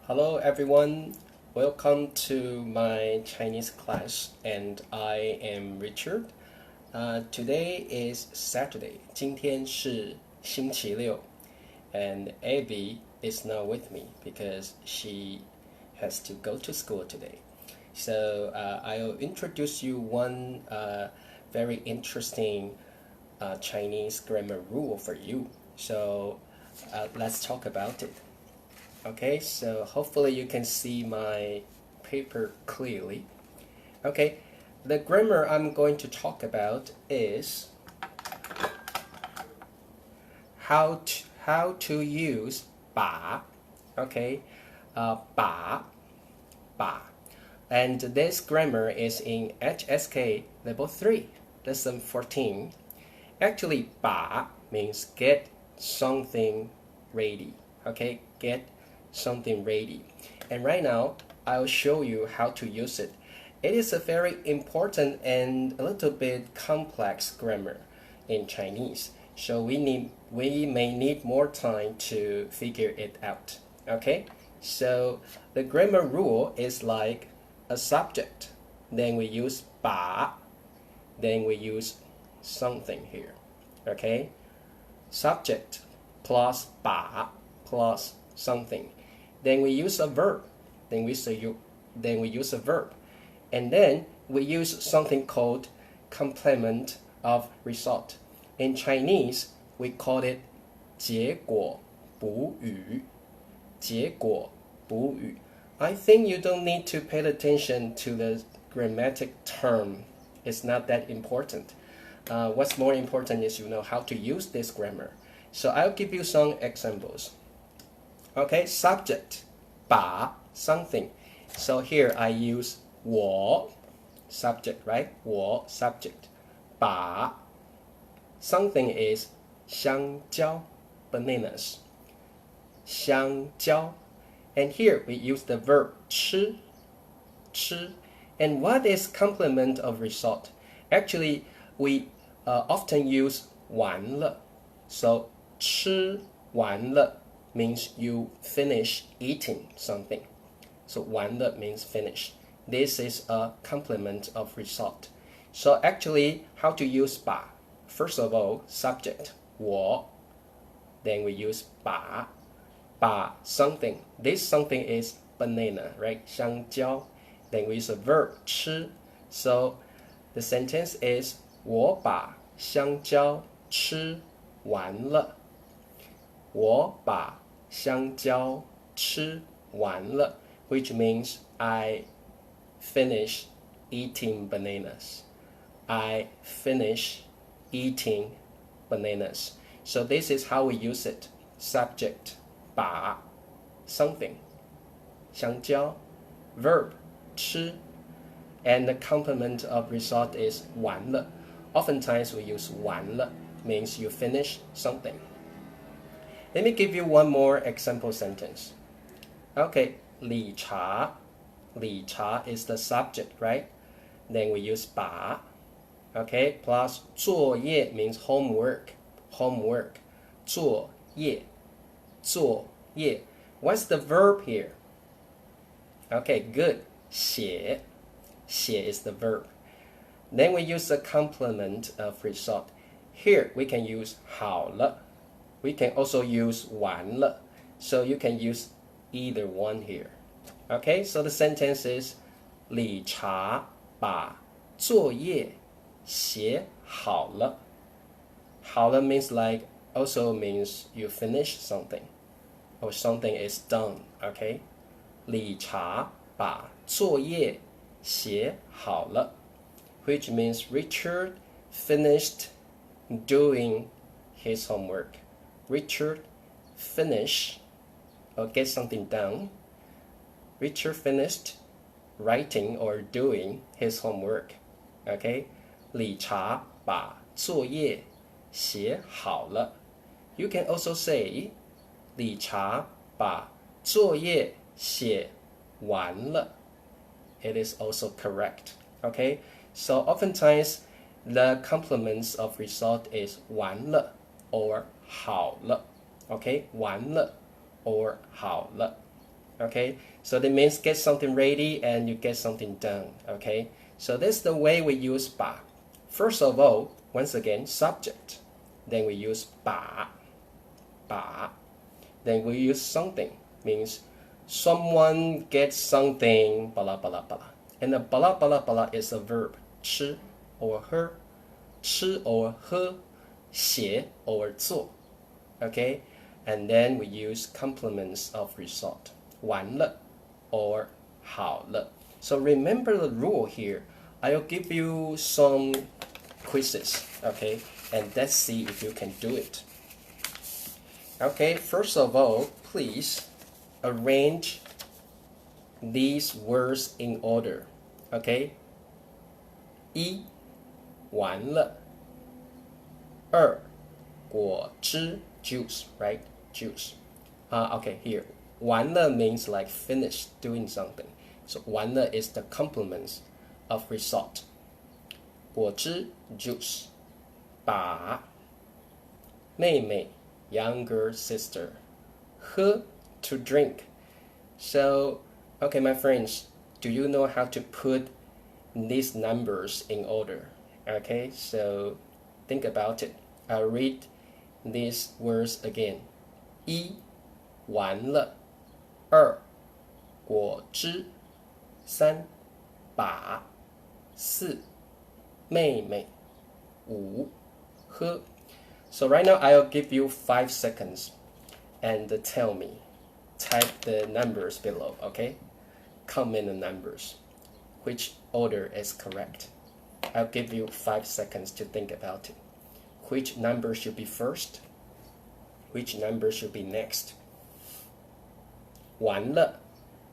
Hello everyone, welcome to my Chinese class and I am Richard. Today is Saturday, 今天是星期六 and Abby is not with me because she has to go to school today. So I'll introduce you one very interesting Chinese grammar rule for you. So let's talk about it. Okay, so hopefully you can see my paper clearly. Okay, the grammar I'm going to talk about is how to use 把. Okay, 把. And this grammar is in HSK level 3, lesson 14. Actually, 把 means get something ready. Okay, get something ready. And right now, I'll show you how to use it. It is a very important and a little bit complex grammar in Chinese. So we may need more time to figure it out. Okay? So the grammar rule is like a subject. Then we use 把. Then we use something here. Okay? Subject plus 把 plus something. Then we use a verb. Then we use a verb. And then we use something called complement of result. In Chinese, we call it 结果补语. 结果补语. I think you don't need to pay attention to the grammatic term. It's not that important. What's more important is you know how to use this grammar. So I'll give you some examples. Okay, subject, 把 something. So here I use 我 subject, right? 我 subject. 把 something is 香蕉 bananas. 香蕉. And here we use the verb 吃 And what is complement of result? Actually, we often use 完了. So 吃完了 means you finish eating something. So 完了 means finish. This is a complement of result. So actually, how to use 把? First of all, subject 我. Then we use 把 something. This something is banana, right? 香蕉. Then we use a verb 吃. So the sentence is 我把香蕉吃完了. 我把香蕉吃完了, which means I finish eating bananas. I finish eating bananas. So this is how we use it. Subject, 把 something, 香蕉, verb, 吃, and the complement of result is 完了. Oftentimes we use 完了, means you finish something. Let me give you one more example sentence. Okay, 理查. 理查 is the subject, right? Then we use 把. Okay, plus 作业 means homework. Homework. 作业. 作业. What's the verb here? Okay, good. 写. 写 is the verb. Then we use the complement of result. Here we can use 好了. We can also use 完了. So you can use either one here. Okay, so the sentence is 理查把作业写好了. 好了 means like also means you finish something or something is done. Okay, 理查把作业写好了, which means Richard finished doing his homework. Richard finish or get something done. Richard finished writing or doing his homework. Okay, 理查把作业写好了. You can also say 理查把作业写完了. It is also correct. Okay, so oftentimes the complements of result is 完了 or 好了. Okay, 完了 or 好了. Okay, so that means get something ready and you get something done. Okay, so this is the way we use 把. First of all, once again, subject. Then we use 把. Then we use something, means someone gets something, blah blah blah. And the blah blah blah is a verb, 吃 or 喝, 吃 or 喝, 写 or 做. Okay, and then we use complements of result, 完了 or 好了. So remember the rule here. I'll give you some quizzes, okay, and let's see if you can do it. Okay, first of all, please arrange these words in order. Okay, 一 完了 2 果汁 juice, right? Juice. Okay, here 完了 means like finish doing something. So 完了 is the complements of result. 果汁 juice. 把妹妹 younger sister. 喝 to drink. So, okay, my friends, do you know how to put these numbers in order? Okay, so think about it. I'll read these words again. 一完了 2果汁 3把 4妹妹 5喝. So right now I'll give you 5 seconds and tell me. Type the numbers below, okay? Comment the numbers. Which order is correct? I'll give you 5 seconds to think about it. Which number should be first? Which number should be next? 完了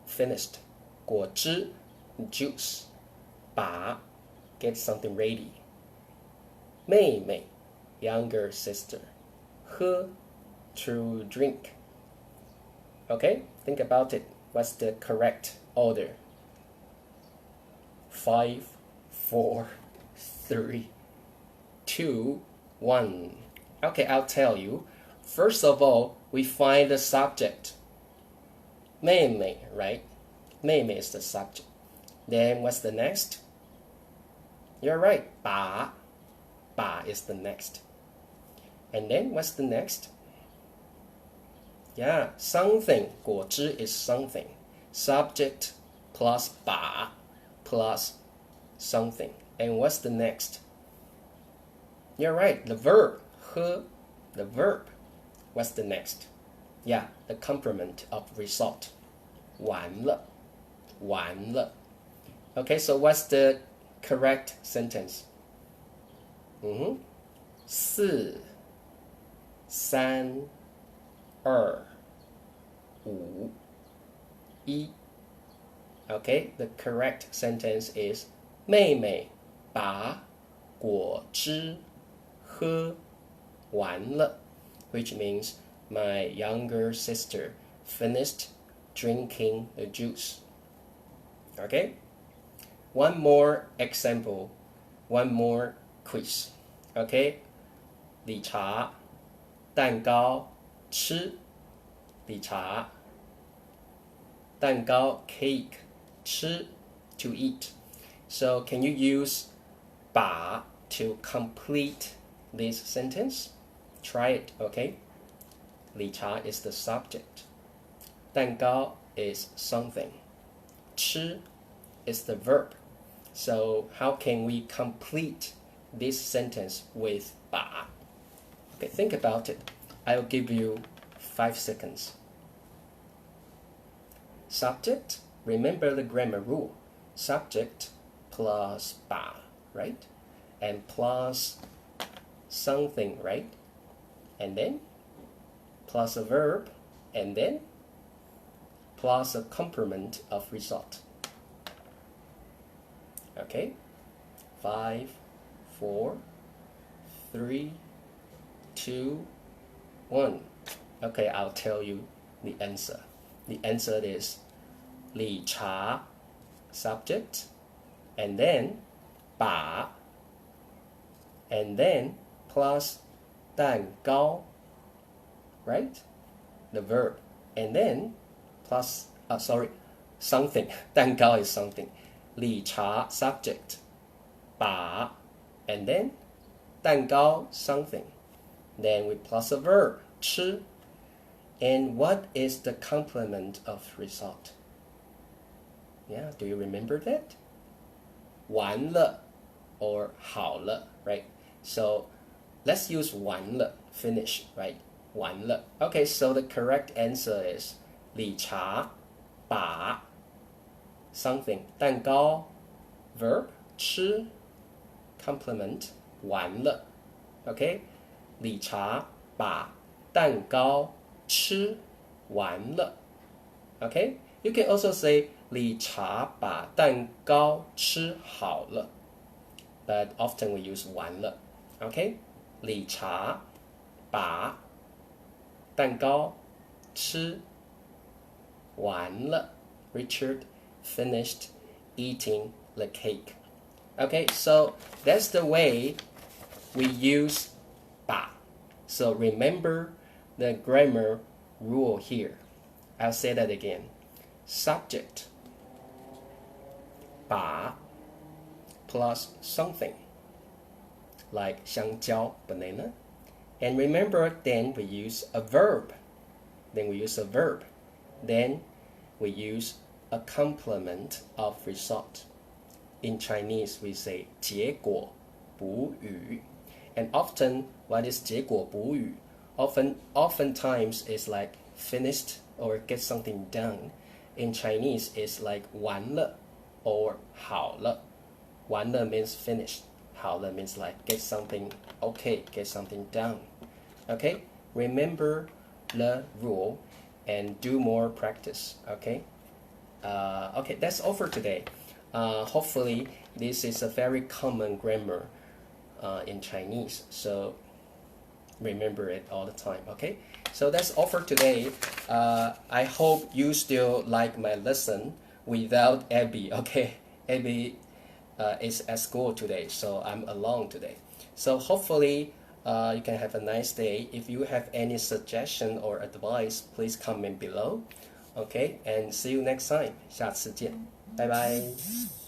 finished. 果汁 juice. 把 get something ready. 妹妹 younger sister. 喝 to drink. Okay, think about it. What's the correct order? 5, 4, 3, 2, 1. Okay, I'll tell you. First of all, we find the subject. 妹妹, right? 妹妹 is the subject. Then what's the next? You're right. 把 is the next. And then what's the next? Yeah, something. 果汁 is something. Subject plus 把 plus something. And what's the next? You're right. The verb. 喝 the verb. What's the next? Yeah, the complement of result. 完了 Okay, so what's the correct sentence? 4 3 2 5 1 Okay, the correct sentence is 妹妹把果汁喝完了 which means my younger sister finished drinking the juice. Okay? One more example, one more quiz. Okay? 理查蛋糕吃理查蛋糕 cake 吃 to eat. So can you use 把 to complete this sentence? Try it, okay? 理查 is the subject. 蛋糕 is something. 吃 is the verb. So how can we complete this sentence with 把? Okay, think about it. I'll give you 5 seconds. Subject, remember the grammar rule. Subject plus 把, right? And plus something, right? And then plus a verb, and then plus a complement of result. Okay? 5, 4, 3, 2, 1. Okay, I'll tell you the answer. The answer is 理查 subject, and then 把, and then plus 蛋糕, right? The verb, and then plus sorry, something. 蛋糕 is something. 理查 subject. 把 and then 蛋糕 something. Then we plus a verb. 吃. And what is the complement of result? Yeah, do you remember that? 完了 or 好了, right? So let's use 完了, finish, right? 完了. Okay, so the correct answer is 理查把 something 蛋糕 verb 吃 complement 完了. Okay, 理查把蛋糕吃完了. Okay, you can also say 理查把蛋糕吃好了. But often we use 完了. Okay, 理查把蛋糕吃完了. Richard finished eating the cake. Okay, so that's the way we use 把. So remember the grammar rule here. I'll say that again. Subject 把 plus something like 香蕉 banana. And remember, then we use a verb. Then we use a complement of result. In Chinese, we say 结果补语. And often, what is 结果补语? Oftentimes, it's like finished or get something done. In Chinese, it's like 完了 or 好了. 完了 means finished. 好了 means like get something okay, get something done. Okay, remember the rule and do more practice. Okay, okay, that's all for today. Hopefully, this is a very common grammar in Chinese, so remember it all the time. Okay, so that's all for today. I hope you still like my lesson without Abby. Okay, Abby is at school today, so I'm alone today. So hopefully you can have a nice day. If you have any suggestion or advice, please comment below. Okay, and see you next time. 下次见，拜拜。